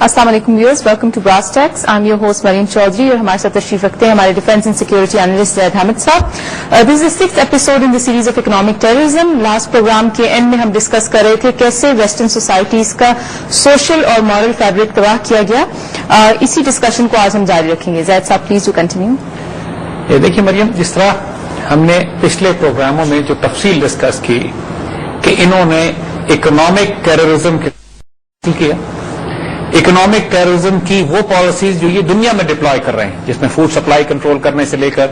السلام علیکم viewers, welcome to brass tacks. I am your host Maryam Chaudhry اور ہمارے ساتھ تشریف رکھتے ہیں ہمارے defence and security analyst Zaid Hamid صاحب. This is the 6th episode in the series of economic terrorism. Last programme کے اینڈ میں ہم ڈسکس کر رہے تھے کیسے ویسٹرن سوسائٹیز کا سوشل اور مورل فیبرک تباہ کیا گیا. اسی ڈسکشن کو آج ہم جاری رکھیں گے. زید صاحب پلیز ٹو کنٹینیو. یہ دیکھیے مریم، جس طرح ہم نے پچھلے پروگراموں میں جو تفصیل ڈسکس کی کہ انہوں نے اکنامک ٹیررزم کیا، اکنامک ٹیررزم کی وہ پالیسیز جو یہ دنیا میں ڈپلوائے کر رہے ہیں، جس میں فوڈ سپلائی کنٹرول کرنے سے لے کر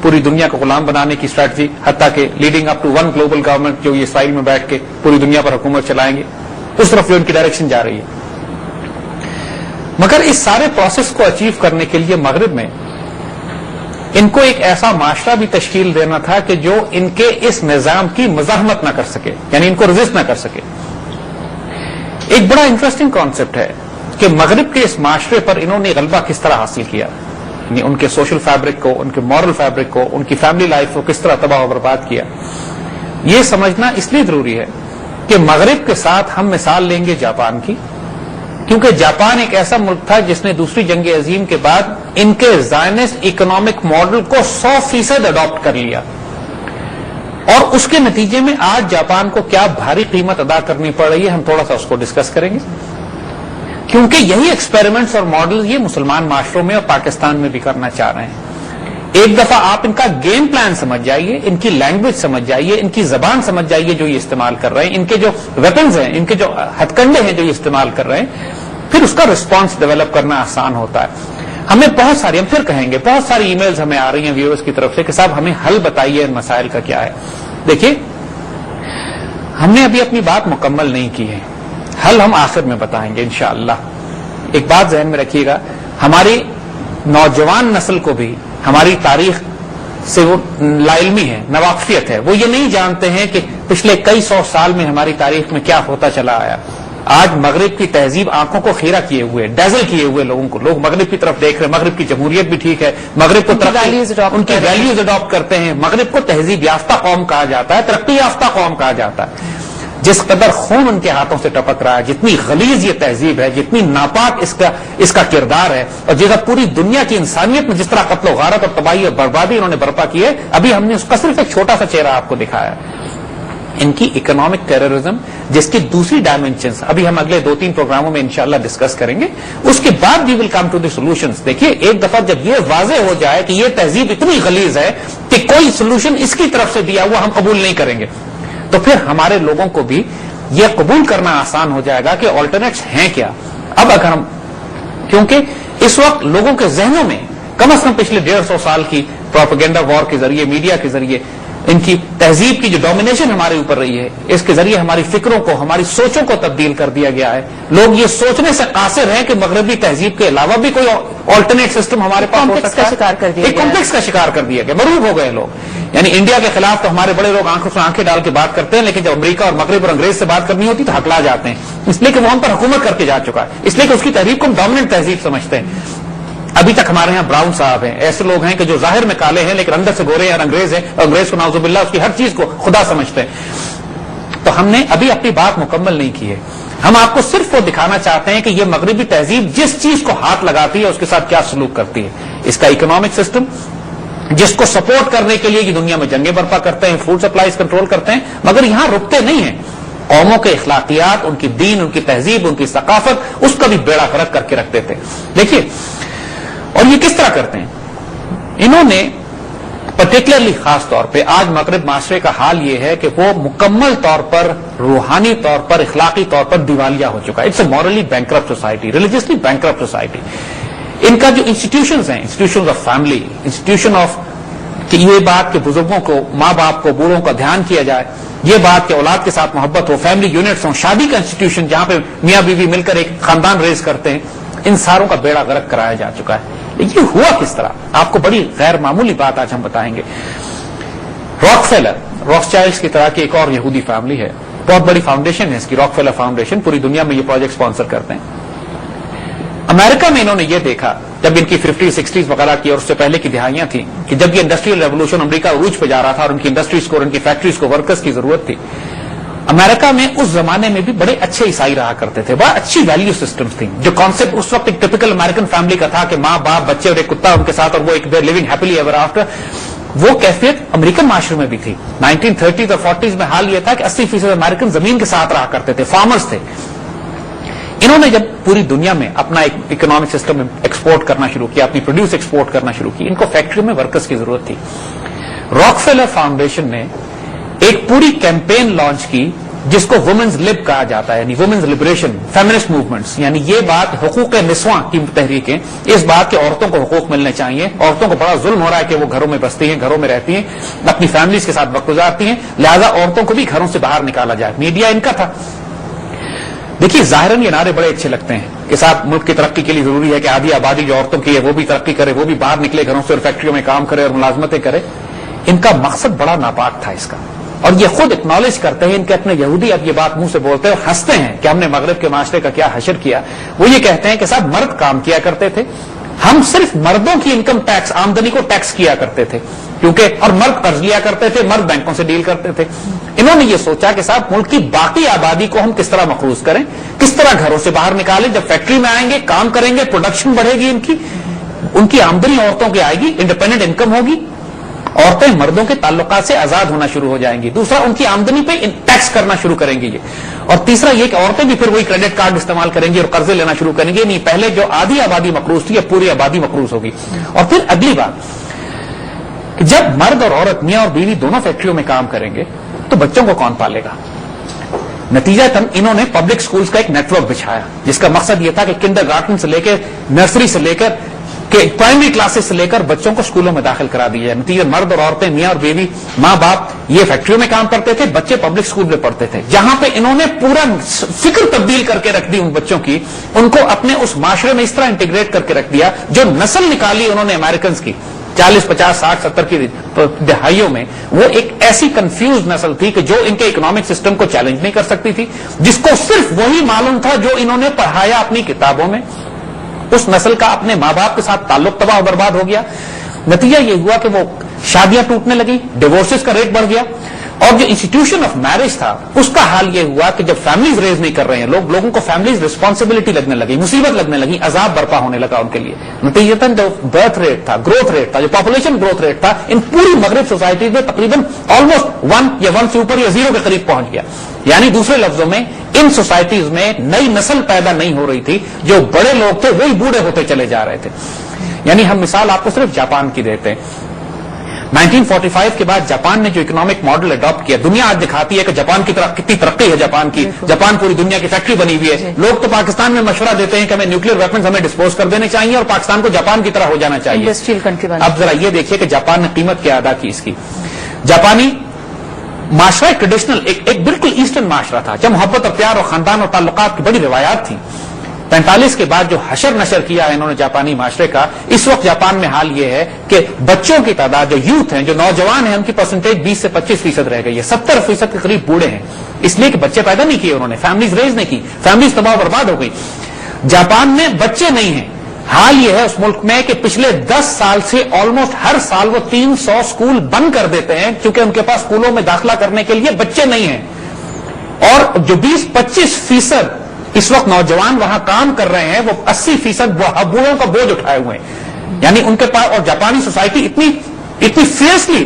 پوری دنیا کو غلام بنانے کی اسٹریٹجی، حتیٰ کہ leading up to one global government جو یہ اسرائیل میں بیٹھ کے پوری دنیا پر حکومت چلائیں گے، اس طرف جو ان کی ڈائریکشن جا رہی ہے. مگر اس سارے پروسیس کو اچیو کرنے کے لیے مغرب میں ان کو ایک ایسا معاشرہ بھی تشکیل دینا تھا کہ جو ان کے اس نظام کی مزاحمت نہ کر سکے، یعنی ان کو ریزسٹ نہ کر سکے. ایک بڑا انٹرسٹنگ کانسیپٹ ہے کہ مغرب کے اس معاشرے پر انہوں نے غلبہ کس طرح حاصل کیا، یعنی ان کے سوشل فیبرک کو، ان کے مورل فیبرک کو، ان کی فیملی لائف کو کس طرح تباہ و برباد کیا. یہ سمجھنا اس لیے ضروری ہے کہ مغرب کے ساتھ ہم مثال لیں گے جاپان کی، کیونکہ جاپان ایک ایسا ملک تھا جس نے دوسری جنگ عظیم کے بعد ان کے زائنسٹ اکنامک ماڈل کو 100% اڈاپٹ کر لیا، اور اس کے نتیجے میں آج جاپان کو کیا بھاری قیمت ادا کرنی پڑ رہی ہے. ہم تھوڑا سا اس کو ڈسکس کریں گے، کیونکہ یہی ایکسپیریمنٹس اور ماڈل یہ مسلمان معاشروں میں اور پاکستان میں بھی کرنا چاہ رہے ہیں. ایک دفعہ آپ ان کا گیم پلان سمجھ جائیے، ان کی لینگویج سمجھ جائیے، ان کی زبان سمجھ جائیے جو یہ استعمال کر رہے ہیں، ان کے جو ویپنز ہیں، ان کے جو ہتھ کنڈے ہیں جو یہ استعمال کر رہے ہیں، پھر اس کا رسپانس ڈیولپ کرنا آسان ہوتا ہے. ہمیں بہت ساری، ہم پھر کہیں گے، بہت ساری ای میلز ہمیں آ رہی ہیں ویورز کی طرف سے کہ صاحب ہمیں حل بتائیے ان مسائل کا کیا ہے. دیکھیے، ہم نے ابھی اپنی بات مکمل نہیں کی ہے، حل ہم آخر میں بتائیں گے انشاءاللہ. ایک بات ذہن میں رکھیے گا، ہماری نوجوان نسل کو بھی ہماری تاریخ سے وہ لا علمی ہے، ناواقفیت ہے. وہ یہ نہیں جانتے ہیں کہ پچھلے کئی سو سال میں ہماری تاریخ میں کیا ہوتا چلا آیا. آج مغرب کی تہذیب آنکھوں کو خیرہ کیے ہوئے، ڈیزل کیے ہوئے لوگوں کو، لوگ مغرب کی طرف دیکھ رہے ہیں. مغرب کی جمہوریت بھی ٹھیک ہے، مغرب کو ان کی ویلیوز اڈاپٹ کرتے ہیں. مغرب کو تہذیب یافتہ قوم کہا جاتا ہے، ترقی یافتہ قوم کہا جاتا ہے. جس قدر خون ان کے ہاتھوں سے ٹپک رہا ہے، جتنی غلیظ یہ تہذیب ہے، جتنی ناپاک اس کا کردار ہے، اور جیسا پوری دنیا کی انسانیت میں جس طرح قتل و غارت اور تباہی اور بربادی انہوں نے برپا کی ہے، ابھی ہم نے اس کا صرف ایک چھوٹا سا چہرہ آپ کو دکھایا ہے. ان کی اکنامک ٹیررزم، جس کی دوسری ڈائمینشنز ابھی ہم اگلے 2-3 پروگراموں میں انشاءاللہ ڈسکس کریں گے. اس کے بعد وی ول کم ٹو دی سولوشنز. دیکھیے، ایک دفعہ جب یہ واضح ہو جائے کہ یہ تہذیب اتنی غلیظ ہے کہ کوئی سولوشن اس کی طرف سے دیا ہوا ہم قبول نہیں کریں گے، تو پھر ہمارے لوگوں کو بھی یہ قبول کرنا آسان ہو جائے گا کہ آلٹرنیٹس ہیں کیا. اب اگر ہم، کیونکہ اس وقت لوگوں کے ذہنوں میں کم از کم پچھلے 150 سال کی پروپیگنڈا وار کے ذریعے، میڈیا کے ذریعے، ان کی تہذیب کی جو ڈومینیشن ہمارے اوپر رہی ہے، اس کے ذریعے ہماری فکروں کو، ہماری سوچوں کو تبدیل کر دیا گیا ہے. لوگ یہ سوچنے سے قاصر ہیں کہ مغربی تہذیب کے علاوہ بھی کوئی آلٹرنیٹ سسٹم ہمارے پاس ہو سکتا ہے. ایک کمپلیکس کا شکار کر دیا گیا، مرعوب ہو گئے لوگ. یعنی انڈیا کے خلاف تو ہمارے بڑے لوگ آنکھوں سے آنکھیں ڈال کے بات کرتے ہیں، لیکن جب امریکہ اور مغرب اور انگریز سے بات کرنی ہوتی تو ہکلا جاتے ہیں، اس لیے کہ وہ ہم پر حکومت کر کے جا چکا ہے، اس لیے کہ اس کی تحریک کو ہم ڈومیننٹ تہذیب سمجھتے ہیں. ابھی تک ہمارے یہاں براؤن صاحب ہیں، ایسے لوگ ہیں کہ جو ظاہر میں کالے ہیں لیکن اندر سے گورے ہیں، اور انگریز ہیں، اور انگریز کو نعوذ باللہ اس کی ہر چیز کو خدا سمجھتے ہیں. تو ہم نے ابھی اپنی بات مکمل نہیں کی ہے. ہم آپ کو صرف وہ دکھانا چاہتے ہیں کہ یہ مغربی تہذیب جس چیز کو ہاتھ لگاتی ہے اس کے ساتھ کیا سلوک کرتی ہے. اس کا اکنامک سسٹم، جس کو سپورٹ کرنے کے لیے یہ دنیا میں جنگیں برپا کرتے ہیں، فوڈ سپلائیز کنٹرول کرتے ہیں، مگر یہاں رکتے نہیں ہیں. قوموں کے اخلاقیات، ان کی دین، ان کی تہذیب، ان کی ثقافت، اس کا بھی بیڑا غرق کر کے رکھتے تھے. دیکھیے، اور یہ کس طرح کرتے ہیں؟ انہوں نے پرٹیکولرلی خاص طور پہ آج مغرب معاشرے کا حال یہ ہے کہ وہ مکمل طور پر، روحانی طور پر، اخلاقی طور پر دیوالیہ ہو چکا ہے. It's a morally bankrupt society, religiously bankrupt society. ان کا جو انسٹیٹیوشنز ہیں، institutions of family, institution of کہ یہ بات کہ بزرگوں کو، ماں باپ کو، بوڑھوں کا دھیان کیا جائے، یہ بات کہ اولاد کے ساتھ محبت ہو، فیملی یونٹس ہوں، شادی کا انسٹیٹیوشن جہاں پہ میاں بیوی مل کر ایک خاندان ریز کرتے ہیں، ان ساروں کا بیڑا غرق کرایا جا چکا ہے. یہ ہوا کس طرح؟ آپ کو بڑی غیر معمولی بات آج ہم بتائیں گے. راک فیلر، راک چائلڈس کی طرح کی ایک اور یہودی فیملی ہے، بہت بڑی فاؤنڈیشن ہے اس کی، راک فیلر فاؤنڈیشن، پوری دنیا میں یہ پروجیکٹ اسپانسر کرتے ہیں. امریکہ میں انہوں نے یہ دیکھا جب ان کی 50s 60s وغیرہ کی اور اس سے پہلے کی دہائیاں تھیں کہ جب یہ انڈسٹریل ریولوشن امریکہ عروج پہ جا رہا تھا اور ان کی انڈسٹریز کو اور ان کی فیکٹریز کو ورکرز کی ضرورت تھی، امریکہ میں اس زمانے میں بھی بڑے اچھے عیسائی رہا کرتے تھے, بڑا اچھی ویلیو سسٹمز تھیں. جو کانسیپٹ اس وقت ایک ٹپیکل امریکن فیملی کا تھا کہ ماں باپ بچے اور ایک کتا ان کے ساتھ, اور وہ ایک لیونگ ہیپیلی ایور آفٹر, وہ کیفیت امریکن معاشرے میں بھی تھی. 1930 اور 40 میں حال یہ تھا کہ 80% امریکن زمین کے ساتھ رہا کرتے تھے, فارمرز تھے. انہوں نے جب پوری دنیا میں اپنا ایک اکنامک سسٹم ایکسپورٹ کرنا شروع کیا, اپنی پروڈیوس ایکسپورٹ کرنا شروع کی, ان کو فیکٹری میں ورکرز کی ضرورت تھی. راکفیلر فاؤنڈیشن نے ایک پوری کیمپین لانچ کی جس کو وومنز لب کہا جاتا ہے, یعنی وومنز لبریشن, فیمنسٹ موومنٹس. یعنی یہ بات حقوق نسواں کی تحریکیں, اس بات کہ عورتوں کو حقوق ملنے چاہیے, عورتوں کو بڑا ظلم ہو رہا ہے کہ وہ گھروں میں بستی ہیں, گھروں میں رہتی ہیں, اپنی فیملیز کے ساتھ وقت گزارتی ہیں, لہذا عورتوں کو بھی گھروں سے باہر نکالا جائے. میڈیا ان کا تھا. دیکھیے ظاہراً یہ نعرے بڑے اچھے لگتے ہیں کہ صاحب ملک کی ترقی کے لیے ضروری ہے کہ آدھی آبادی جو عورتوں کی ہے وہ بھی ترقی کرے, وہ بھی باہر نکلے گھروں سے اور فیکٹریوں میں کام کرے اور ملازمتیں کرے. ان کا مقصد بڑا ناپاک تھا اس کا, اور یہ خود اکنالج کرتے ہیں. ان کے اپنے یہودی اب یہ بات منہ سے بولتے ہیں اور ہنستے ہیں کہ ہم نے مغرب کے معاشرے کا کیا حشر کیا. وہ یہ کہتے ہیں کہ صاحب مرد کام کیا کرتے تھے, ہم صرف مردوں کی انکم ٹیکس, آمدنی کو ٹیکس کیا کرتے تھے, کیونکہ اور مرد قرض لیا کرتے تھے, مرد بینکوں سے ڈیل کرتے تھے. انہوں نے یہ سوچا کہ صاحب ملک کی باقی آبادی کو ہم کس طرح مقروض کریں, کس طرح گھروں سے باہر نکالیں. جب فیکٹری میں آئیں گے, کام کریں گے, پروڈکشن بڑھے گی, ان کی آمدنی عورتوں کی آئے گی, انڈیپینڈنٹ انکم ہوگی, عورتیں مردوں کے تعلقات سے آزاد ہونا شروع ہو جائیں گی. دوسرا, ان کی آمدنی پہ ٹیکس کرنا شروع کریں گی یہ. اور تیسرا یہ کہ عورتیں بھی پھر وہی کریڈٹ کارڈ استعمال کریں گی اور قرضے لینا شروع کریں گی. نہیں, پہلے جو آدھی آبادی مقروض تھی اب پوری آبادی مقروض ہوگی. اور پھر اگلی بات, جب مرد اور عورت, میاں اور بیوی دونوں فیکٹریوں میں کام کریں گے تو بچوں کو کون پالے گا؟ نتیجہ انہوں نے پبلک سکولز کا ایک نیٹ ورک بچھایا جس کا مقصد یہ تھا کہ کنڈر گارٹن سے لے کے نرسری سے لے کر کہ پرائمری کلاسز سے لے کر بچوں کو اسکولوں میں داخل کرا دیا جائے. نتیجہ مرد اور عورتیں, میاں اور بیوی, ماں باپ یہ فیکٹریوں میں کام کرتے تھے, بچے پبلک اسکول میں پڑھتے تھے, جہاں پہ انہوں نے پورا فکر تبدیل کر کے رکھ دی ان بچوں کی, ان کو اپنے اس معاشرے میں اس طرح انٹیگریٹ کر کے رکھ دیا. جو نسل نکالی انہوں نے امریکنز کی 40, 50, 60, 70 کی دہائیوں میں, وہ ایک ایسی کنفیوز نسل تھی کہ جو ان کے اکنامک سسٹم کو چیلنج نہیں کر سکتی تھی, جس کو صرف وہی معلوم تھا جو انہوں نے پڑھایا اپنی کتابوں میں. اس نسل کا اپنے ماں باپ کے ساتھ تعلق تباہ و برباد ہو گیا. نتیجہ یہ ہوا کہ وہ شادیاں ٹوٹنے لگی, ڈیورسز کا ریٹ بڑھ گیا, اور جو انسٹیٹیوشن آف میرج تھا اس کا حال یہ ہوا کہ جب فیملیز ریز نہیں کر رہے ہیں لوگوں کو فیملیز ریسپانسبلٹی لگنے لگی, مصیبت لگنے لگی, عذاب برپا ہونے لگا ان کے لیے. نتیجتاً جو برتھ ریٹ تھا, گروتھ ریٹ تھا, جو پاپولیشن گروتھ ریٹ تھا ان پوری مغرب سوسائٹیز میں تقریباً آلموسٹ 1 یا 1 سے اوپر یا 0 کے قریب پہنچ گیا. یعنی دوسرے لفظوں میں ان سوسائٹیز میں نئی نسل پیدا نہیں ہو رہی تھی, جو بڑے لوگ تھے وہی بوڑھے ہوتے چلے جا رہے تھے. یعنی ہم مثال آپ کو صرف جاپان کی دیتے ہیں. 1945 کے بعد جاپان نے جو اکنامک ماڈل اڈاپٹ کیا, دنیا آج دکھاتی ہے کہ جاپان کی طرف کتنی ترقی ہے جاپان کی, جاپان پوری دنیا کی فیکٹری بنی ہوئی ہے. لوگ تو پاکستان میں مشورہ دیتے ہیں کہ ہمیں نیوکلیر ویپنز ہمیں ڈسپوز کر دینے چاہیے اور پاکستان کو جاپان کی طرح ہو جانا چاہیے. Industrial country. اب ذرا یہ دیکھیے کہ جاپان نے قیمت کیا ادا کی اس کی. جاپانی معاشرہ ٹریڈیشنل ایک بالکل ایسٹرن معاشرہ تھا, جب محبت اور پیار اور خاندان اور تعلقات کی بڑی روایات تھی. 45 کے بعد جو حشر نشر کیا ہے انہوں نے جاپانی معاشرے کا, اس وقت جاپان میں حال یہ ہے کہ بچوں کی تعداد, جو یوتھ ہیں, جو نوجوان ہیں, ان کی پرسنٹیج 20 سے 25% رہ گئی ہے. 70% کے قریب بوڑھے ہیں, اس لیے کہ بچے پیدا نہیں کیے انہوں نے, فیملیز ریز نہیں کی, فیملیز تباہ برباد ہو گئی. جاپان میں بچے نہیں ہیں. حال یہ ہے اس ملک میں کہ پچھلے 10 سال سے آلموسٹ ہر سال وہ 300 اسکول بند کر دیتے ہیں کیونکہ ان کے پاس اسکولوں میں داخلہ کرنے کے لیے بچے نہیں ہیں. اور جو 20-25% اس وقت نوجوان وہاں کام کر رہے ہیں, وہ 80% بوڑھوں کا بوجھ اٹھائے ہوئے ہیں. یعنی ان کے پاس, اور جاپانی سوسائٹی اتنی فیئرسلی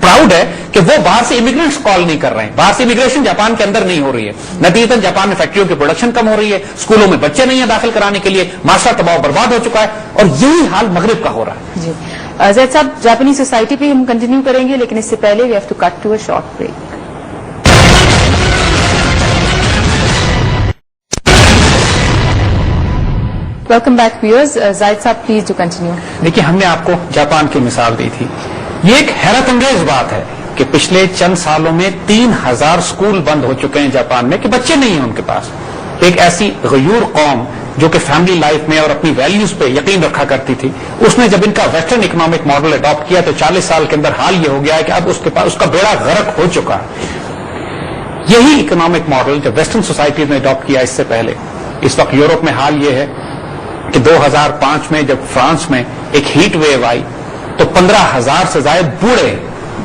پراؤڈ ہے کہ وہ باہر سے امیگرینٹس کال نہیں کر رہے ہیں, باہر سے امیگریشن جاپان کے اندر نہیں ہو رہی ہے. نتیجتاً جاپان میں فیکٹریوں کی پروڈکشن کم ہو رہی ہے, اسکولوں میں بچے نہیں ہیں داخل کرانے کے لیے, معاشرہ تباہ و برباد ہو چکا ہے, اور یہی حال مغرب کا ہو رہا ہے. جی زید صاحب, جاپانی سوسائٹی پہ ہم کنٹینیو کریں گے, لیکن اس سے پہلے we have to cut to a short break. Welcome back viewers. Zahid صاحب پلیز ڈو کنٹینیو. دیکھیے, ہم نے آپ کو جاپان کی مثال دی تھی. یہ ایک حیرت انگیز بات ہے کہ پچھلے چند سالوں میں 3000 اسکول بند ہو چکے ہیں جاپان میں کہ بچے نہیں ہیں ان کے پاس. ایک ایسی غیور قوم جو کہ فیملی لائف میں اور اپنی ویلیوز پہ یقین رکھا کرتی تھی, اس نے جب ان کا ویسٹرن اکنامک ماڈل اڈاپٹ کیا تو 40 سال کے اندر حال یہ ہو گیا ہے کہ اب اس کے پاس اس کا بیڑا غرق ہو چکا ہے. یہی اکنامک ماڈل جب ویسٹرن سوسائٹیز نے اڈاپٹ کیا اس سے پہلے, اس وقت یورپ میں حال یہ ہے کہ 2005 میں جب فرانس میں ایک ہیٹ ویو آئی تو 15,000 سے زائد بوڑھے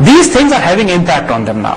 These things are having impact on them now.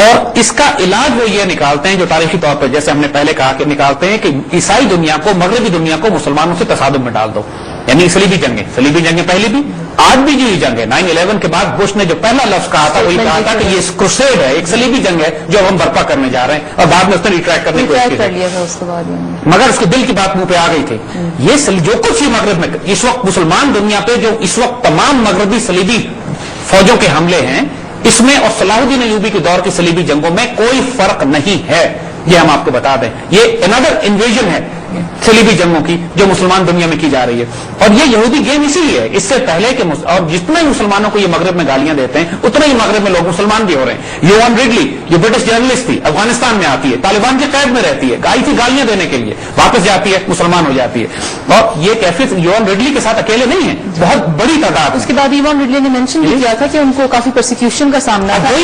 اور اس کا علاج وہ یہ نکالتے ہیں جو تاریخی طور پر جیسے ہم نے پہلے کہا کہ نکالتے ہیں کہ عیسائی دنیا کو مغربی دنیا کو مسلمانوں سے تصادم میں ڈال دو. یعنی صلیبی جنگیں پہلی بھی آج بھی جو جنگ ہے 9/11 کے بعد بش نے جو پہلا لفظ کہا تھا وہی کہا تھا کہ یہ کروسیڈ ہے, ایک صلیبی جنگ ہے جو ہم برپا کرنے جا رہے ہیں, اور بعد میں اس نے ریٹریکٹ کرنے کی کوشش کی مگر اس کے دل کی بات منہ پہ آ گئی تھی. یہ جو کچھ ہی مغرب میں اس وقت مسلمان دنیا پہ جو اس وقت تمام مغربی صلیبی فوجوں کے حملے ہیں اس میں اور صلاح الدین ایوبی کے دور کی صلیبی جنگوں میں کوئی فرق نہیں ہے, یہ ہم آپ کو بتا دیں. یہ انادر انویژن ہے صلیبی جنگوں کی جو مسلمان دنیا میں کی جا رہی ہے, اور یہ یہودی گیم اسی لیے ہے. اس سے پہلے کہ اور جتنا ہی مسلمانوں کو یہ مغرب میں گالیاں دیتے ہیں اتنا ہی مغرب میں لوگ مسلمان بھی ہو رہے ہیں. یوان ریڈلی جو برٹش جرنلسٹ تھی افغانستان میں آتی ہے, طالبان کی قید میں رہتی ہے, آئی تھی گالیاں دینے کے لیے, واپس جاتی ہے مسلمان ہو جاتی ہے. اور یہ کیفیت یوان ریڈلی کے ساتھ اکیلے نہیں ہے, بہت بڑی تعداد. اس کے بعد یوان ریڈلی نے مینشن بھی کیا تھا کہ ان کو کافی پرسیکیوشن کا سامنا تھا.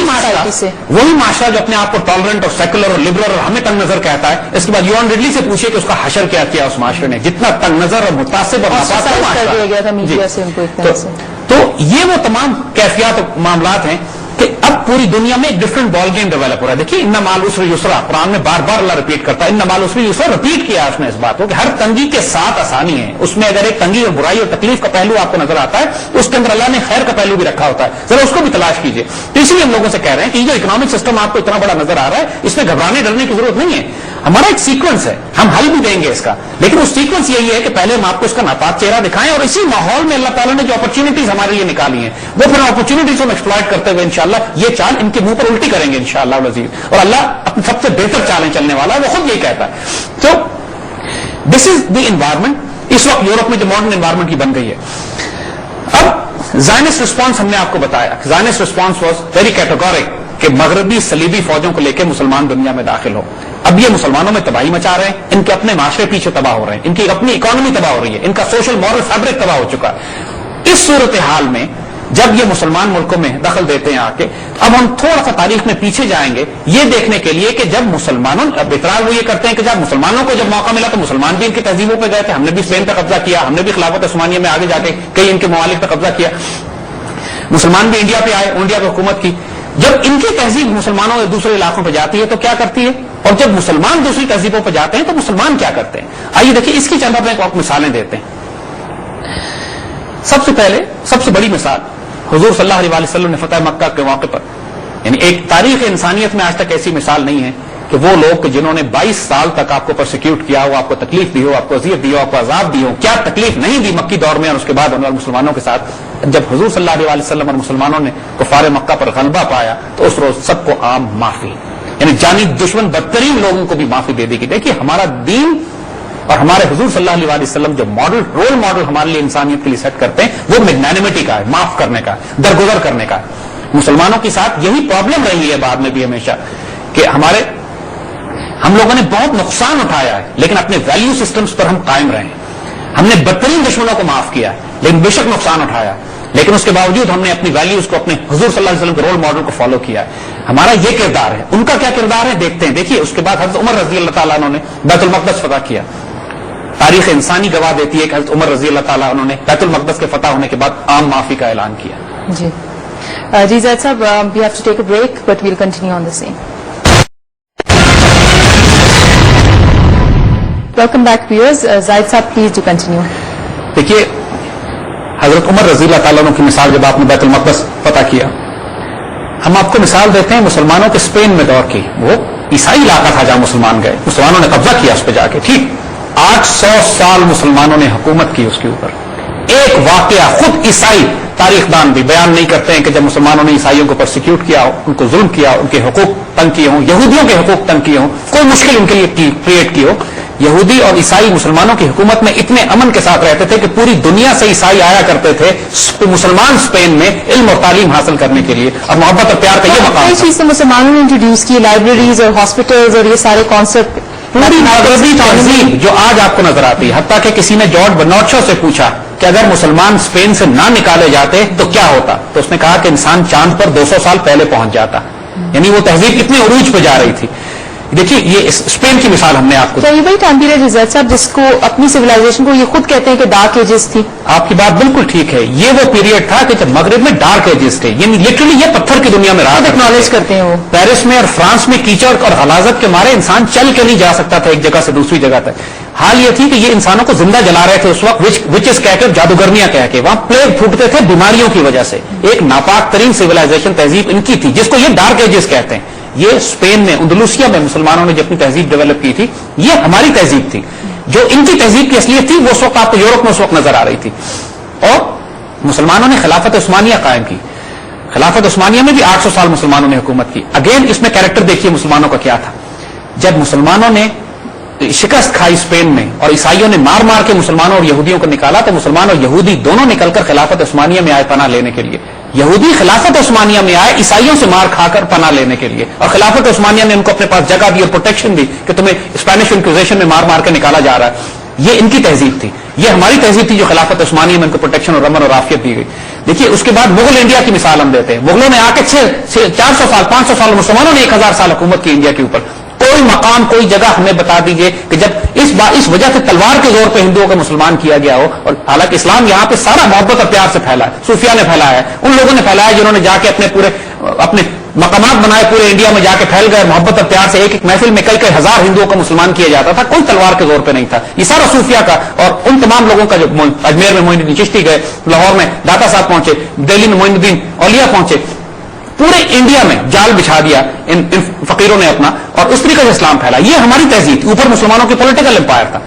وہی معاشرہ جو اپنے آپ کو ٹالرنٹ اور سیکولر اور لبرل اور ہمیں تنگ نظر کہتا ہے, اس کے بعد یوان ریڈلی سے پوچھے کہ اس کا حشر کیا کیا اس معاشرے نے, جتنا تنگ نظر اور متاثر اور گیا تھا میڈیا سے ان کو ایک طرح سے. تو یہ وہ تمام کیفیات اور معاملات ہیں کہ اب پوری دنیا میں ایک ڈفرنٹ بال گیم ڈیولپ ہو رہا ہے. دیکھیے ان مال العسر یسرا قرآن میں بار بار اللہ رپیٹ کرتا ہے, ان مال العسر یسرا رپیٹ کیا اس نے اس بات کو کہ ہر تنگی کے ساتھ آسانی ہے. اس میں اگر ایک تنگی اور برائی اور تکلیف کا پہلو آپ کو نظر آتا ہے تو اس کے اندر اللہ نے خیر کا پہلو بھی رکھا ہوتا ہے, ذرا اس کو بھی تلاش کیجیے. تو اسی لیے ہم لوگوں سے کہہ رہے ہیں کہ یہ جو اکنامک سسٹم آپ کو اتنا بڑا نظر آ رہا ہے اس میں گھبرانے ڈرنے کی ضرورت نہیں ہے. ہمارا ایک سیکوینس ہے, ہم حل بھی دیں گے اس کا, لیکن اس سیکوینس یہی ہے کہ پہلے ہم آپ کو اس کا ناپاک چہرہ دکھائیں, اور اسی ماحول میں اللہ تعالیٰ نے جو اپرچونٹیز ہمارے لیے نکالی ہیں وہ پھر اپرچونٹیز کو ایکسپلائٹ کرتے ہوئے انشاءاللہ یہ چال ان کے منہ پر الٹی کریں گے انشاءاللہ العزیز. اور اللہ اپنی سب سے بہتر چالیں چلنے والا ہے, وہ خود یہی کہتا ہے. تو دس از دی انوائرمنٹ اس وقت یورپ میں جو ماڈرن انوائرمنٹ کی بن گئی ہے. اب زائنسٹ رسپانس ہم نے آپ کو بتایا, زائنسٹ رسپانس واز ویری کیٹیگورک کہ مغربی صلیبی فوجوں کو لے کے مسلمان دنیا میں داخل ہو. اب یہ مسلمانوں میں تباہی مچا رہے ہیں, ان کے اپنے معاشرے پیچھے تباہ ہو رہے ہیں, ان کی اپنی اکانومی تباہ ہو رہی ہے, ان کا سوشل مورل فیبرک تباہ ہو چکا ہے. اس صورتحال میں جب یہ مسلمان ملکوں میں دخل دیتے ہیں آ کے, اب ہم تھوڑا سا تاریخ میں پیچھے جائیں گے یہ دیکھنے کے لیے کہ جب مسلمانوں اب اعتراض وہ یہ کرتے ہیں کہ جب مسلمانوں کو جب موقع ملا تو مسلمان بھی ان کی تہذیبوں پہ گئے تھے, ہم نے بھی اسپین پہ قبضہ کیا, ہم نے بھی خلافت عثمانیہ میں آگے جا کے کئی ان کے ممالک پہ قبضہ کیا, مسلمان بھی انڈیا پہ آئے, انڈیا پہ حکومت کی. جب ان کی تہذیب مسلمانوں کے دوسرے علاقوں پہ جاتی ہے تو کیا کرتی ہے, اور جب مسلمان دوسری تہذیبوں پہ جاتے ہیں تو مسلمان کیا کرتے ہیں. آئیے دیکھیے اس کی چند اپنے کو مثالیں دیتے ہیں. سب سے پہلے سب سے بڑی مثال حضور صلی اللہ علیہ وسلم نے فتح مکہ کے موقع پر, یعنی ایک تاریخ انسانیت میں آج تک ایسی مثال نہیں ہے کہ وہ لوگ جنہوں نے 22 سال تک آپ کو پرسیکیوٹ کیا ہو, آپ کو تکلیف دی ہو, آپ کو اذیت دی ہو, آپ کو عذاب دی ہو, کیا تکلیف نہیں دی مکی دور میں اور اس کے بعد انہوں نے مسلمانوں کے ساتھ, جب حضور صلی اللہ علیہ وسلم اور مسلمانوں نے کفار مکہ پر غلبہ پایا تو اس روز سب کو عام معافی, یعنی جانی دشمن بدترین لوگوں کو بھی معافی دے دی گئی. دیکھیے ہمارا دین اور ہمارے حضور صلی اللہ علیہ وسلم جو ماڈل رول ماڈل ہمارے لیے انسانیت کے لیے سیٹ کرتے ہیں وہ میگنانیمٹی کا ہے, معاف کرنے کا, درگزر کرنے کا. مسلمانوں کے ساتھ یہی پرابلم رہی ہے بعد میں بھی ہمیشہ کہ ہم لوگوں نے بہت نقصان اٹھایا ہے لیکن اپنے ویلیو سسٹمز پر ہم قائم رہے ہیں. ہم نے بدترین دشمنوں کو معاف کیا لیکن بے شک نقصان اٹھایا, لیکن اس کے باوجود ہم نے اپنی ویلیوز کو, اپنے حضور صلی اللہ علیہ وسلم کے رول ماڈل کو فالو کیا ہے. ہمارا یہ کردار ہے. ان کا کیا کردار ہے دیکھتے ہیں. دیکھیے اس کے بعد حضرت عمر رضی اللہ تعالیٰ عنہ نے بیت المقدس فتح کیا. تاریخ انسانی گواہ دیتی ہے کہ حضرت عمر رضی اللہ تعالیٰ عنہ نے بیت المقدس کے فتح ہونے کے بعد عام معافی کا اعلان کیا. جی زید صاحب, we have to take a break but we'll continue on the same. Welcome back viewers. Zaid صاحب پلیز ڈو کنٹینیو. دیکھیے حضرت عمر رضی اللہ تعالیٰ عنہ کی مثال جب آپ نے بیت المقدس فتح کیا, ہم آپ کو مثال دیتے ہیں مسلمانوں کے اسپین میں دور کی. وہ عیسائی علاقہ تھا جہاں مسلمان گئے, مسلمانوں نے قبضہ کیا اس پہ جا کے, ٹھیک 800 سال مسلمانوں نے حکومت کی اس کے اوپر. ایک واقعہ خود عیسائی تاریخ دان بھی بیان نہیں کرتے ہیں کہ جب مسلمانوں نے عیسائیوں کو پرسیکیوٹ کیا ہو, ان کو ظلم کیا ہو, ان کے حقوق تنگ کیے ہوں, یہودیوں کے حقوق تنگ کیے ہوں, کوئی مشکل ان کے لیے کریٹ کی ہو. یہودی اور عیسائی مسلمانوں کی حکومت میں اتنے امن کے ساتھ رہتے تھے کہ پوری دنیا سے عیسائی آیا کرتے تھے مسلمان اسپین میں علم اور تعلیم حاصل کرنے کے لیے, اور محبت اور پیار کا یہ مقام. چیز سے مسلمانوں نے انٹروڈیوس کی, لائبریریز اور ہاسپٹلز اور یہ سارے کانسیپٹ, پوری مغربی تہذیب جو آج آپ کو نظر آتی ہے. حتیٰ کہ کسی نے جارج برنارڈ شاء سے پوچھا کہ اگر مسلمان اسپین سے نہ نکالے جاتے تو کیا ہوتا, تو اس نے کہا کہ انسان چاند پر 200 سال پہلے پہنچ جاتا. یعنی وہ تہذیب کتنے عروج پہ جا رہی تھی. دیکھیے یہ اسپین کی مثال ہم نے آپ کو. کیا یہ وہی ٹائم پیریڈ ہے زید صاحب جس کو اپنی سویلائزیشن کو یہ خود کہتے ہیں کہ ڈارک ایجز تھی؟ آپ کی بات بالکل ٹھیک ہے. یہ وہ پیریڈ تھا کہ جب مغرب میں ڈارک ایجز تھے, یعنی لٹرلی یہ پتھر کی دنیا میں رہا. ایکنالج کرتے ہیں وہ. پیرس میں اور فرانس میں کیچڑ اور غلاظت کے مارے انسان چل کے نہیں جا سکتا تھا ایک جگہ سے دوسری جگہ تک. حال یہ تھی کہ یہ انسانوں کو زندہ جلا رہے تھے اس وقت, وچز کہہ کے, جادوگرنیاں کہہ کے. وہاں پلیگ پھوٹتے تھے بیماریوں کی وجہ سے. ایک ناپاک ترین سویلائزیشن تہذیب ان کی تھی جس کو یہ ڈارک ایجز کہتے ہیں. یہ اسپین میں اندلوسیا میں مسلمانوں نے جو اپنی تہذیب ڈیولپ کی تھی, یہ ہماری تہذیب تھی. جو ان کی تہذیب کی اصلیت تھی وہ اس وقت آپ کو یورپ میں اس وقت نظر آ رہی تھی. اور مسلمانوں نے خلافت عثمانیہ قائم کی. خلافت عثمانیہ میں بھی 800 سال مسلمانوں نے حکومت کی. اگین اس میں کیریکٹر دیکھیے مسلمانوں کا کیا تھا. جب مسلمانوں نے شکست کھائی اسپین میں اور عیسائیوں نے مار مار کے مسلمانوں اور یہودیوں کو نکالا, تو مسلمان اور یہودی دونوں نکل کر خلافت عثمانیہ میں آئے پناہ لینے کے لیے. یہودی خلافت عثمانیہ میں آئے عیسائیوں سے مار کھا کر پناہ لینے کے لیے, اور خلافت عثمانیہ نے ان کو اپنے پاس جگہ دی اور پروٹیکشن دی کہ تمہیں اسپینش انکوزیشن میں مار مار کے نکالا جا رہا ہے. یہ ان کی تہذیب تھی. یہ ہماری تہذیب تھی جو خلافت عثمانیہ میں ان کو پروٹیکشن اور امن اور عافیت دی گئی. دیکھیے اس کے بعد مغل انڈیا کی مثال ہم دیتے ہیں. مغلوں نے آ کے 400 سال 500 سال, مسلمانوں نے 1000 سال حکومت کی انڈیا کے اوپر. کوئی مقام کوئی جگہ ہمیں بتا دیجئے کہ جب اس وجہ سے تلوار کے زور پہ ہندوؤں کو مسلمان کیا گیا ہو. اور حالانکہ اسلام یہاں پہ سارا محبت اور پیار سے پھیلا ہے. صوفیہ نے پھیلایا ہے, ان لوگوں نے پھیلایا جنہوں نے جا کے اپنے مقامات بنائے, پورے انڈیا میں جا کے پھیل گئے. محبت اور پیار سے ایک ایک محفل میں کئی ہزار ہندوؤں کو مسلمان کیا جاتا تھا. کوئی تلوار کے زور پہ نہیں تھا. یہ سارا صوفیہ کا اور ان تمام لوگوں کا جو اجمیر میں معین الدین چشتی گئے, لاہور میں داتا صاحب پہنچے, دہلی میں معین الدین اولیاء پہنچے, پورے انڈیا میں جال بچھا دیا ان فقیروں نے اپنا, اور اس طریقے سے اسلام پھیلا. یہ ہماری تہذیب تھی. اوپر مسلمانوں کی پولیٹیکل امپائر تھا.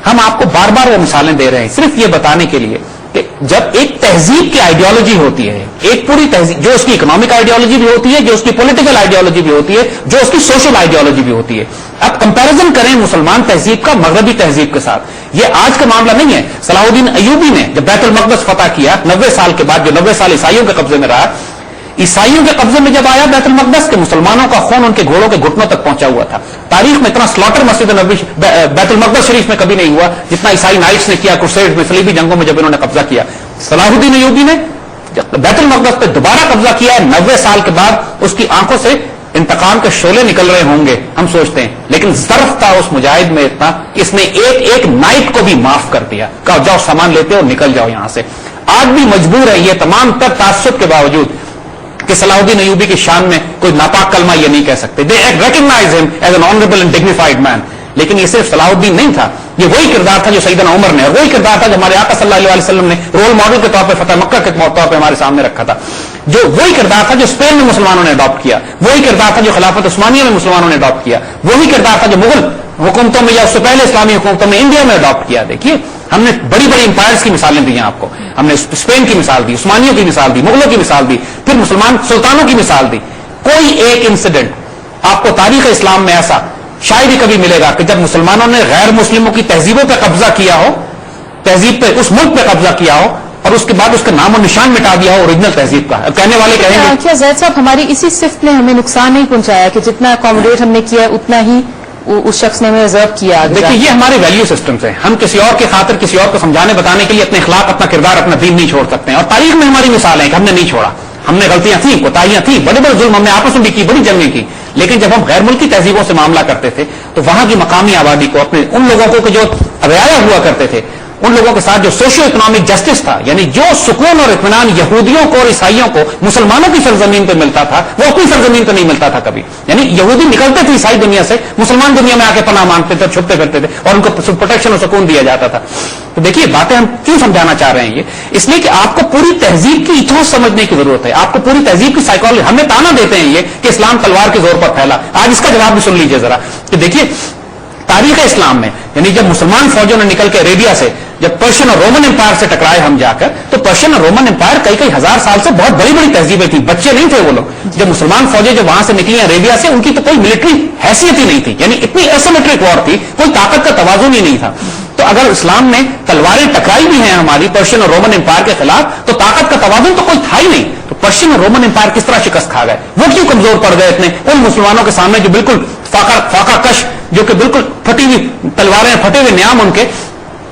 ہم آپ کو بار بار وہ مثالیں دے رہے ہیں صرف یہ بتانے کے لیے کہ جب ایک تہذیب کی آئیڈیالوجی ہوتی ہے, ایک پوری تہذیب جو اس کی اکنامک آئیڈیالوجی بھی ہوتی ہے, جو اس کی پولیٹیکل آئیڈیالوجی بھی ہوتی ہے, جو اس کی سوشل آئیڈیالوجی بھی ہوتی ہے. اب کمپیرزن کریں مسلمان تہذیب کا مغربی تہذیب کے ساتھ. یہ آج کا معاملہ نہیں ہے. صلاح الدین ایوبی نے جب بیت المقدس فتح کیا 90 سال کے بعد, جو 90 سال عیسائیوں کے قبضے میں رہا, عیسائیوں کے قبضے میں جب آیا بیت المقدس کے, مسلمانوں کا خون ان کے گھوڑوں کے گھٹنوں تک پہنچا ہوا تھا. تاریخ میں اتنا سلاٹر مسجد نبوی بیت المقدس شریف میں کبھی نہیں ہوا جتنا عیسائی نائٹس نے کیا کروسیڈ میں, صلیبی جنگوں میں جب انہوں نے قبضہ کیا. صلاح الدین ایوبی نے بیت المقدس پہ دوبارہ قبضہ کیا ہے 90 سال کے بعد. اس کی آنکھوں سے انتقام کے شعلے نکل رہے ہوں گے ہم سوچتے ہیں, لیکن ظرف تھا اس مجاہد میں اتنا کہ اس نے ایک ایک نائٹ کو بھی معاف کر دیا. کہا جاؤ سامان لیتے ہو نکل جاؤ یہاں سے. آج بھی مجبور ہے یہ تمام تر تعصب کے باوجود کہ صلاح الدین ایوبی کی شان میں کوئی ناپاک کلمہ یہ نہیں کہہ سکتے. They recognise him as an honourable and dignified man. لیکن یہ صرف صلاح الدین نہیں تھا, یہ وہی کردار تھا جو سیدنا عمر نے, اور وہی کردار تھا جو ہمارے آقا صلی اللہ علیہ وسلم نے رول ماڈل کے طور پہ فتح مکہ کے طور پہ ہمارے سامنے رکھا تھا. جو وہی کردار تھا جو اسپین میں مسلمانوں نے اڈاپٹ کیا, وہی کردار تھا جو خلافت عثمانیہ میں مسلمانوں نے اڈاپٹ کیا, وہی کردار تھا جو مغل حکومتوں میں یا اس سے پہلے اسلامی حکومتوں میں انڈیا میں اڈاپٹ کیا. دیکھیے ہم نے بڑی بڑی امپائرز کی مثالیں دی ہیں آپ کو. ہم نے اسپین کی مثال دی, عثمانیوں کی مثال دی, مغلوں کی مثال دی, پھر مسلمان سلطانوں کی مثال دی. کوئی ایک انسیڈنٹ آپ کو تاریخ اسلام میں ایسا شاید ہی کبھی ملے گا کہ جب مسلمانوں نے غیر مسلموں کی تہذیبوں پہ قبضہ کیا ہو, تہذیب پہ اس ملک پہ قبضہ کیا ہو, اور اس کے بعد اس کا نام و نشان مٹا دیا ہو اوریجنل تہذیب کا. کہنے والے کہیں گے کیا زید صاحب ہماری اسی صفت نے ہمیں نقصان نہیں پہنچایا کہ جتنا اکوموڈیٹ ہم نے کیا اتنا ہی اس شخص نے ہمیں ریزرو کیا؟ دیکھیے یہ ہمارے ویلیو سسٹمز ہیں. ہم کسی اور کے خاطر کسی اور کو سمجھانے بتانے کے لیے اپنے اخلاق, اپنا کردار, اپنا دین نہیں چھوڑ سکتے ہیں. اور تاریخ میں ہماری مثال ہے کہ ہم نے نہیں چھوڑا. ہم نے غلطیاں تھیں, کوتاہیاں تھیں, بڑے بڑے ظلم ہم نے آپس میں بھی کی, بڑی جنگیں کی. لیکن جب ہم غیر ملکی تہذیبوں سے معاملہ کرتے تھے تو وہاں کی مقامی آبادی کو, اپنے ان لوگوں کو جو رعایا ہوا کرتے تھے, ان لوگوں کے ساتھ جو سوشو اکنامک جسٹس تھا, یعنی جو سکون اور اطمینان یہودیوں کو اور عیسائیوں کو مسلمانوں کی سرزمین پہ ملتا تھا وہ اپنی سرزمین پہ نہیں ملتا تھا کبھی. یعنی یہودی نکلتے تھے عیسائی دنیا سے, مسلمان دنیا میں آ کے پناہ مانگتے تھے, چھپتے پھرتے تھے, اور ان کو پروٹیکشن اور سکون دیا جاتا تھا. تو دیکھیے باتیں ہم کیوں سمجھانا چاہ رہے ہیں یہ اس لیے کہ آپ کو پوری تہذیب کی ایتھوس سمجھنے کی ضرورت ہے. آپ کو پوری تہذیب کی سائیکالوجی, ہمیں تانا دیتے ہیں یہ کہ اسلام تلوار کے زور پر پھیلا. آج اس کا جواب بھی سن لیجیے ذرا کہ دیکھیے تاریخ اسلام میں, یعنی جب مسلمان فوجوں نے نکل کے عربیہ سے جب پرشین اور رومن امپائر سے ٹکرائے ہم جا کر, تو پرشین اور رومن امپائر کئی ہزار سال سے بہت بڑی بڑی تہذیبیں تھیں, بچے نہیں تھے وہ لوگ. جب مسلمان فوجیں جب وہاں سے نکلی عربیہ سے, ان کی تو کوئی ملٹری حیثیت ہی نہیں تھی, یعنی اتنی ایسیمیٹرک وار تھی, کوئی طاقت کا توازن ہی نہیں تھا. تو اگر اسلام نے تلواریں ٹکرائی بھی ہیں ہماری پرشین اور رومن امپائر کے خلاف, تو طاقت کا توازن تو کوئی تھا ہی نہیں. تو پرشین اور رومن امپائر کس طرح شکست کھا گئے, وہ کیوں کمزور پڑ گئے اتنے ان مسلمانوں کے سامنے جو بالکل فاقہ کش, جو کہ بالکل پھٹی ہوئی تلواریں, پھٹے ہوئے نیام ان کے,